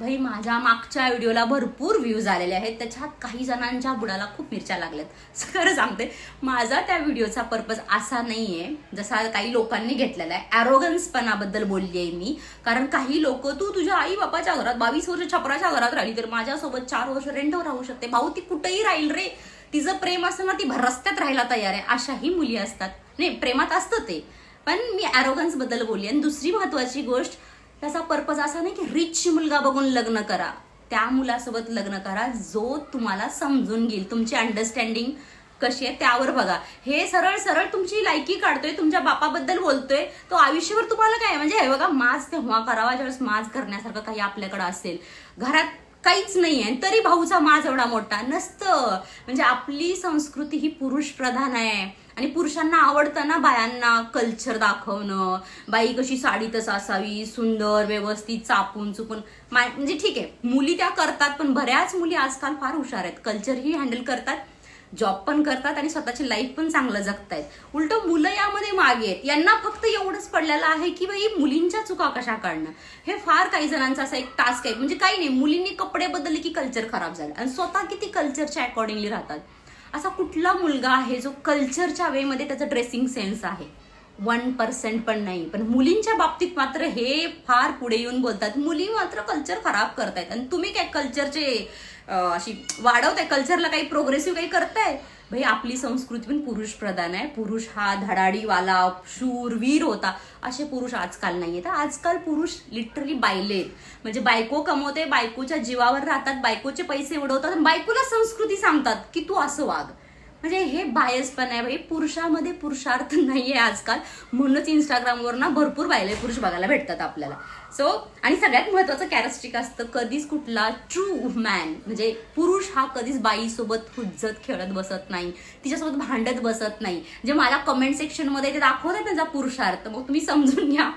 भाई माझ्या मागच्या व्हिडिओला भरपूर व्ह्यूज आलेले आहेत, त्याच्यात काही जणांच्या बुडाला खूप मिरच्या लागल्यात. खरं सांगते, माझा त्या व्हिडिओचा पर्पज असा नाहीये जसा काही लोकांनी घेतलेला आहे. ॲरोगन्सपणाबद्दल बोलली आहे मी. कारण काही लोक, तू तुझ्या आई बापाच्या घरात 22 वर्ष छपराच्या घरात राहिली तर माझ्यासोबत 4 वर्ष रेंटवर राहू शकते. भाऊ ती कुठेही राहील रे, तिचं प्रेम असतं ना, ती रस्त्यात राहायला तयार आहे. अशाही मुली असतात. नाही, प्रेमात असतं ते, पण मी ॲरोगन्स बद्दल बोलली. आणि दुसरी महत्वाची गोष्ट, त्याचा पर्पज असा नाही की रिच मुलगा बघून लग्न करा. त्या मुलासोबत लग्न करा जो तुम्हाला समजून घेईल, तुमची अंडरस्टँडिंग कशी आहे त्यावर बघा. हे सरळ सरळ तुमची लायकी काढतोय, तुमच्या बापाबद्दल बोलतोय, तो आयुष्यभर तुम्हाला काय म्हणजे हे बघा, माज तेव्हा करावा ज्यावेळेस माज करण्यासारखं काही आपल्याकडे असेल. घरात काहीच नाहीये तरी भाऊचा माज एवढा मोठा नसतं. म्हणजे आपली संस्कृती ही पुरुष प्रधान आहे आणि पुरुषांना आवडतं ना बायांना कल्चर दाखवणं, बाई कशी साडीतच असावी, सुंदर व्यवस्थित चापून चुपून. म्हणजे ठीक आहे, मुली त्या करतात, पण बऱ्याच मुली आजकाल फार हुशार आहेत, कल्चरही हँडल करतात, जॉब पण करतात आणि स्वतःची लाईफ पण चांगलं जगतायत. उलट मुलं यामध्ये मागे आहेत. यांना फक्त एवढंच पडलेलं आहे की बाई मुलींच्या चुका कशा काढणं. हे फार काही जणांचा असा एक टास्क आहे. म्हणजे काही नाही, मुलींनी कपडे बदलले की कल्चर खराब झालं आणि स्वतः किती कल्चरच्या अकॉर्डिंगली राहतात. असा कुठला मुलगा आहे जो कल्चरच्या वेमध्ये त्याचा ड्रेसिंग सेन्स आहे? 1% पण नाही. पण मुलींच्या बाबतीत मात्र हे फार पुढे येऊन बोलतात, मुली मात्र कल्चर खराब करतायत आणि तुम्ही काय कल्चरचे अशी वाढवताय, कल्चरला काही प्रोग्रेसिव्ह काही करताय. भाई आपली संस्कृती पण पुरुष प्रधान आहे. पुरुष हा धडाडीवाला शूरवीर होता, असे पुरुष आजकाल नाहीये. तर आजकाल पुरुष लिटरली बायलेत. म्हणजे बायको कमवते, बायकोच्या जीवावर राहतात, बायकोचे पैसे उडवतात आणि बायकोला संस्कृती सांगतात की तू असं वाग. म्हणजे हे बायस पण आहे भाई. पुरुषामध्ये पुरुषार्थ नाहीये आजकाल. म्हणूनच इंस्टाग्रामवर ना भरपूर बायले पुरुष बघायला भेटतात आपल्याला. सो आणि सगळ्यात महत्वाचं कॅरेक्टरिस्टिक असतं, कधीच कुठला ट्रू मॅन म्हणजे पुरुष हा कधीच बाईसोबत हुज्जत खेळत बसत नाही, तिच्यासोबत भांडत बसत नाही. जे मला कमेंट सेक्शन मध्ये ते दाखवतात त्यांचा पुरुषार्थ, मग तुम्ही समजून घ्या,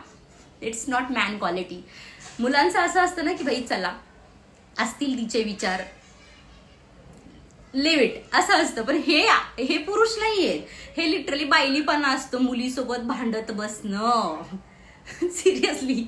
इट्स नॉट मॅन क्वालिटी. मुलांचं असं असतं ना की भाई चला असतील तिचे विचार, लिव्ह इट असं असतं. पण हे पुरुष नाहीये, हे लिटरली बायलीपणा असतं, मुलीसोबत भांडत बसणं. सिरियसली.